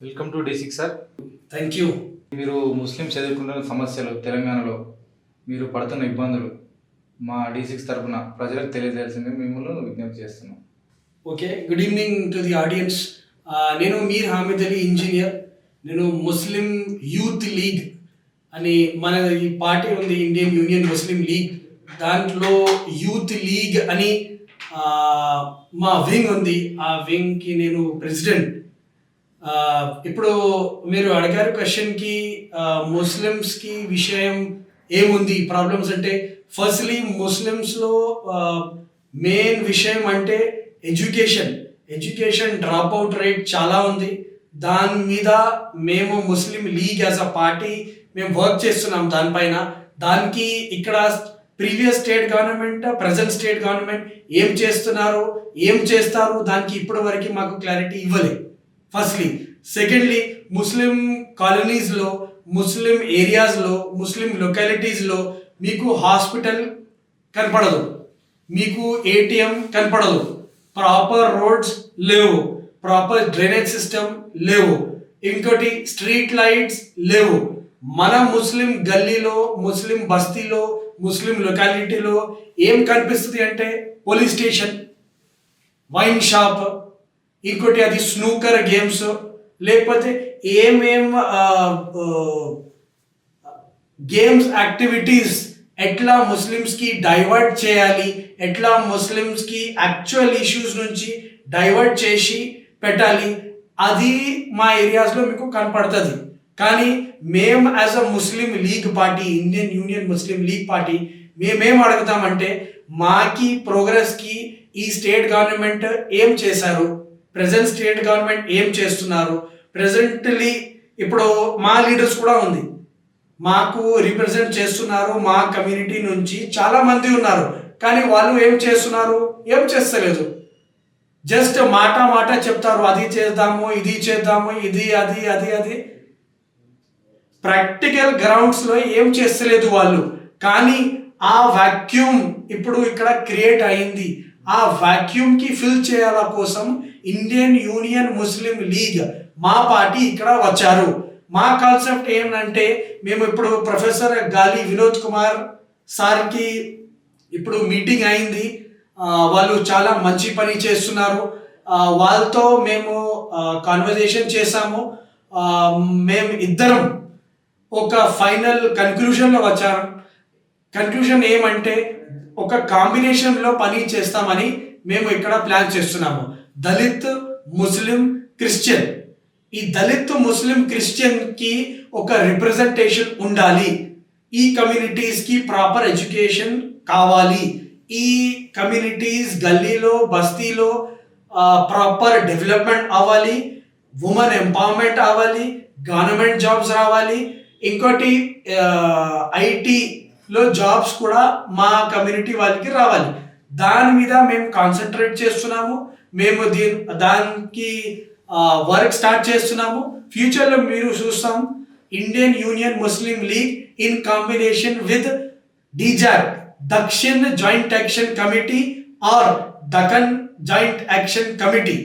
Welcome to D6 sir. Thank you. మీరు Muslims ఎదుర్కొంటున్న సమస్యలు, తెలంగాణలో మీరు పడుతున్న ఇబ్బందులు మా D6 తరపున ప్రజలకు తెలియజేయాల్సిందే మిమ్మల్ని విజ్ఞప్తి చేస్తున్నాం. Okay, good evening to the audience. నేను మీర్ హామిద్ అలీ ఇంజనీర్. నేను ముస్లిం యూత్ లీగ్ అని మన ఈ పార్టీ ఉంది, ఇండియన్ యూనియన్ ముస్లిం లీగ్. దాంట్లో యూత్ లీగ్ అని మా వింగ్ ఉంది. ఆ వింగ్కి నేను ప్రెసిడెంట్. ఇప్పుడు మీరు అడిగారు క్వశ్చన్కి, ముస్లిమ్స్కి విషయం ఏముంది ప్రాబ్లమ్స్ అంటే, ఫస్ట్లీ ముస్లిమ్స్లో మెయిన్ విషయం అంటే ఎడ్యుకేషన్ డ్రాప్ అవుట్ రేట్ చాలా ఉంది. దాని మీద మేము ముస్లిం లీగ్ యాజ్ అ పార్టీ మేము వర్క్ చేస్తున్నాం దానిపైన. దానికి ఇక్కడ previous state government, present state government ఏం చేస్తున్నారు, ఏం చేస్తారు, దానికి ఇప్పటి వరకు మాకు క్లారిటీ ఇవ్వలేదు ఫస్ట్లీ. సెకండ్లీ, ముస్లిం కాలనీస్లో, ముస్లిం ఏరియాస్లో, ముస్లిం లొకాలిటీస్లో మీకు హాస్పిటల్ కనపడదు, మీకు ఏటీఎం కనపడదు, ప్రాపర్ రోడ్స్ లేవు, ప్రాపర్ డ్రైనేజ్ సిస్టమ్ లేవు, ఇంకోటి స్ట్రీట్ లైట్స్ లేవు. మన ముస్లిం గల్లీలో, ముస్లిం బస్తీలో, ముస్లిం లొకాలిటీలో ఏం కనిపిస్తుంది అంటే పోలీస్ స్టేషన్, వైన్ షాప్, ఇంకోటి అది స్నూకర్ గేమ్స్, లేకపోతే ఏమేం గేమ్స్ యాక్టివిటీస్ ఎట్లా ముస్లిమ్స్కి డైవర్ట్ చేయాలి, ఎట్లా ముస్లిమ్స్కి యాక్చువల్ ఇష్యూస్ నుంచి డైవర్ట్ చేసి పెట్టాలి, అది మా ఏరియాస్లో మీకు కనపడుతుంది. కానీ మేము as a Muslim league party, Indian Union Muslim league party, మేమేం అడుగుతామంటే, మాకి ప్రోగ్రెస్కి ఈ స్టేట్ గవర్నమెంట్ ఏం చేశారు, ప్రజెంట్ స్టేట్ గవర్నమెంట్ ఏం చేస్తున్నారు, ప్రజెంట్లీ ఇప్పుడు మా లీడర్స్ కూడా ఉంది, మాకు రిప్రజెంట్ చేస్తున్నారు, మా కమ్యూనిటీ నుంచి చాలా మంది ఉన్నారు. కానీ వాళ్ళు ఏం చేస్తున్నారు, ఏం చేస్తలేదు, జస్ట్ మాట చెప్తారు, అది చేద్దాము, ఇది చేద్దాము, ఇది అది అది అది ప్రాక్టికల్ గ్రౌండ్స్లో ఏం చేస్తలేదు వాళ్ళు. కానీ ఆ వాక్యూమ్ ఇప్పుడు ఇక్కడ క్రియేట్ అయింది. ఆ వాక్యూమ్కి ఫిల్ చేయాల కోసం ఇండియన్ యూనియన్ ముస్లిం లీగ్ మా పార్టీ ఇక్కడ వచ్చారు. మా కాన్సెప్ట్ ఏంటంటే, మేము ఇప్పుడు ప్రొఫెసర్ గాలి వినోద్ కుమార్ సార్కి ఇప్పుడు మీటింగ్ అయింది. వాళ్ళు చాలా మంచి పని చేస్తున్నారు. వాళ్ళతో మేము కాన్వర్జేషన్ చేసాము. మేము ఇద్దరం ఒక ఫైనల్ కన్క్లూషన్లో వచ్చాము. కన్క్లూషన్ ఏమంటే, ఒక కాంబినేషన్లో పని చేస్తామని మేము ఇక్కడ ప్లాన్ చేస్తున్నాము. దళిత్, ముస్లిం, క్రిస్టియన్. ఈ దళిత్, ముస్లిం, క్రిస్టియన్కి ఒక రిప్రజెంటేషన్ ఉండాలి. ఈ కమ్యూనిటీస్కి ప్రాపర్ ఎడ్యుకేషన్ కావాలి. ఈ కమ్యూనిటీస్ గల్లీలో, బస్తీలో ప్రాపర్ డెవలప్మెంట్ అవ్వాలి, ఉమెన్ ఎంపవర్మెంట్ అవ్వాలి, గవర్నమెంట్ జాబ్స్ రావాలి, ఇంకోటి ఐటీలో జాబ్స్ కూడా మా కమ్యూనిటీ వాళ్ళకి రావాలి. దాని మీద మేము కాన్సన్ట్రేట్ చేస్తున్నాము. మేము దానికి వర్క్ స్టార్ట్ చేస్తున్నాము. ఫ్యూచర్లో మీరు చూస్తాం, Indian Union Muslim League in combination with DJAC, Dakshin joint action committee or Deccan joint action committee